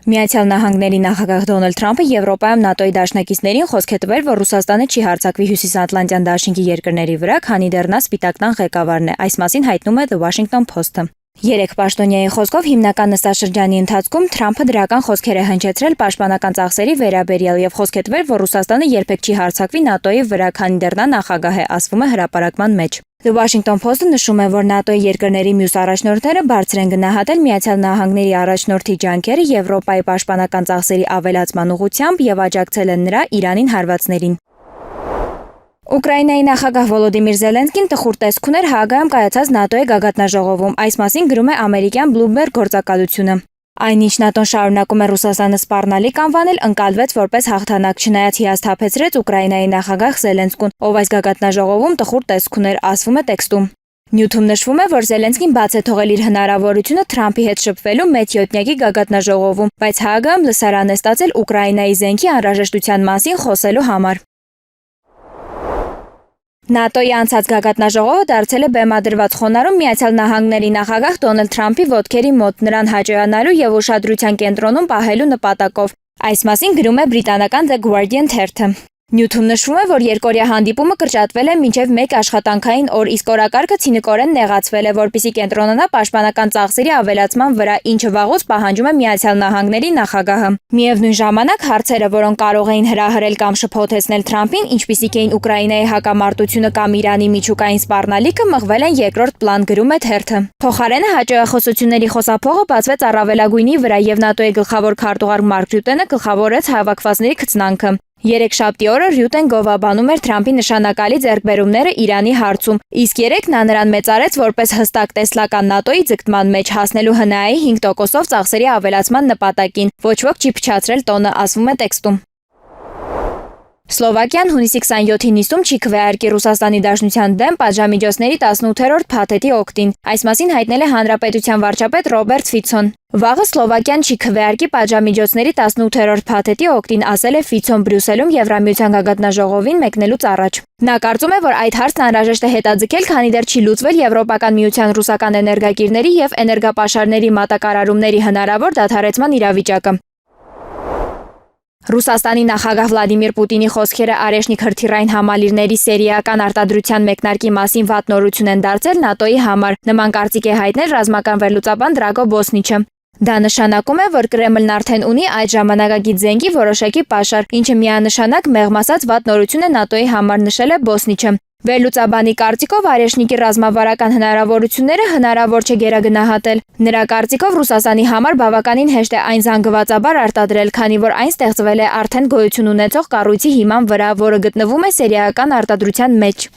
Միացյալ Նահանգների նախագահ Դոնալդ Թրամփը Եվրոպայում ՆԱՏՕ-ի դաշնակիցներին խոսք է տվել, որ Ռուսաստանը չի հարձակվի Հյուսիսատլանտյան դաշինքի երկրների վրա, քանի դեռ նա Սպիտակ տան ղեկավարն է։ Այս մասին հայտնում է The Washington Post-ը։ Երեք պաշտոնյայի խոսքով հիմնական նստաշրջանի ընթացքում Թրամփը դրական խոսքեր է հնչեցրել պաշտպանական ծախսերի վերաբերյալ եւ խոսք է տվել, որ Ռուսաստանը երբեք չի հարձակվի ՆԱՏՕ-ի վրա, քանի դեռ նա նախագահ է, ասվում է հրապարակման մեջ։ The Washington Post-ը նշում է, որ ՆԱՏՕ-ի երկրների մյուս առաջնորդները բարձր են գնահատել Միացյալ Նահանգների առաջնորդի ջանքերը Եվրոպայի պաշտպանական ծախսերի ավելացման ուղղությամբ եւ աջակցել են նրա Իրանին հարվածներին։ Ուկրաինայի նախագահ Վոլոդիմիր Զելենսկին տխուր տեսք ուներ Հաագայում կայացած ՆԱՏՕ-ի գագաթնաժողովում, այս մասին գրում է ամերիկյան Bloomberg գործակալությունը։ Այնինչ ՆԱՏՕ-ն շարունակում է Ռուսաստանը սպառնալիք անվանել, ընկալվեց որպես հաղթանակ, չնայած հիասթափեցրեց Ուկրաինայի նախագահ Զելենսկուն, ով այս գագաթնաժողովում տխուր տեսք ուներ, ասվում է տեքստում։ Նյութում նշվում է, որ Զելենսկին բաց է թողել իր հնարավորությունը Թրամփի հետ շփվելու մեծ յոթնյակի գագաթնաժողովում, բայց Հաագայում լսարան է ստացել Ուկրաինայի զենքի անհրաժեշտության մասին խոսելու համար։ ՆԱՏՕ-ի անցած գագաթնաժողովը դարձել է բեմադրված խոնարհում Միացյալ Նահանգների նախագահ Դոնալդ Թրամփի ոտքերի մոտ, նրան հաճոյանալու եւ ուշադրության կենտրոնում պահելու նպատակով։ Այս մասին գրում է բրիտանական The Guardian թերթը։ Նյութում նշվում է, որ երկօրյա հանդիպումը կրճատվել է մինչև մեկ աշխատանքային օր, իսկ օրակարգը ցինիկորեն նեղացվել է, որպեսզի կենտրոնանա պաշտպանական ծախսերի ավելացման վրա, ինչը վաղուց պահանջում է Միացյալ Նահանգների նախագահը։ Միևնույն ժամանակ հարցերը, որոնք կարող էին հրահրել կամ շփոթեցնել Թրամփին, ինչպիսիք էին Ուկրաինայի հակամարտությունը կամ Իրանի միջուկային սպառնալիքը, մղվել են երկրորդ պլան, գրում է թերթը։ Փոխարենը հաճոյախոսությունների խոսափողը բացվեց առավելագույնի վրա եւ ՆԱՏՕ-ի գլխավոր քարտուղար Մարկ Ռյուտենը գլխավորեց հավաքվածների քծնանքը։ Երեքշաբթի օրը Ռյուտեն գովաբանում էր Թրամփի նշանակալի ձեռքբերումները Իրանի հարցում, իսկ երեկ նա նրան մեծարեց որպես հստակ տեսլական ՆԱՏՕ-ի ձգտման մեջ հասնելու ՀՆԱ-ի 5%-ով ծախսերի ավելացման նպատակին։ Ոչ ոք չի փչացրել տոնը, ասվում է տեքստում։ Սլովակիան հունիսի 27-ին նիստում չի քվեարկի Ռուսաստանի Դաշնության դեմ պատժամիջոցների 18-րդ փաթեթի օգտին։ Այս մասին հայտնել է Հանրապետության վարչապետ Ռոբերտ Ֆիցոն։ Վաղը Սլովակիան չի քվեարկի պատժամիջոցների 18-րդ փաթեթի օգտին, ասել է Ֆիցոն Բրյուսելում Եվրամիության գագաթնաժողովին մեկնելուց առաջ։ Նա կարծում է, որ այդ հարցն անհրաժեշտ է հետաձգել, քանի դեռ չի լուծվել Եվրոպական միության ռուսական էներգակիրների եւ էներգապաշարների մատակարարումների հնարավոր դադարեցման իրավիճակը։ Ռուսաստանի նախագահ Վլադիմիր Պուտինի խոսքերը Արեշնիկ հրթիռային համալիրների սերիական արտադրության մեկնարկի մասին վատ նորություն են դարձել ՆԱՏՕ-ի համար, նման կարծիք է հայտնել ռազմական վերլուծաբան Դրագո Բոսնիչը։ Դա նշանակում է, որ Կրեմլն արդեն ունի այդ ժամանակակից զենքի որոշակի պաշար, ինչը միանշանակ մեղմ ասած վատ նորություն է ՆԱՏՕ-ի համար, նշել է Բոսնիչը։ Վերլուծաբանի կարծիքով Արեշնիկի ռազմավարական հնարավորությունները հնարավոր չէ գերագնահատել։ Նրա կարծիքով Ռուսաստանի համար բավականին հեշտ է այն զանգվածաբար արտադրել, քանի որ այն ստեղծվել է արդեն գոյություն ունեցող կառույցի հիման վրա, որը գտնվում է սերիական արտադրության մեջ։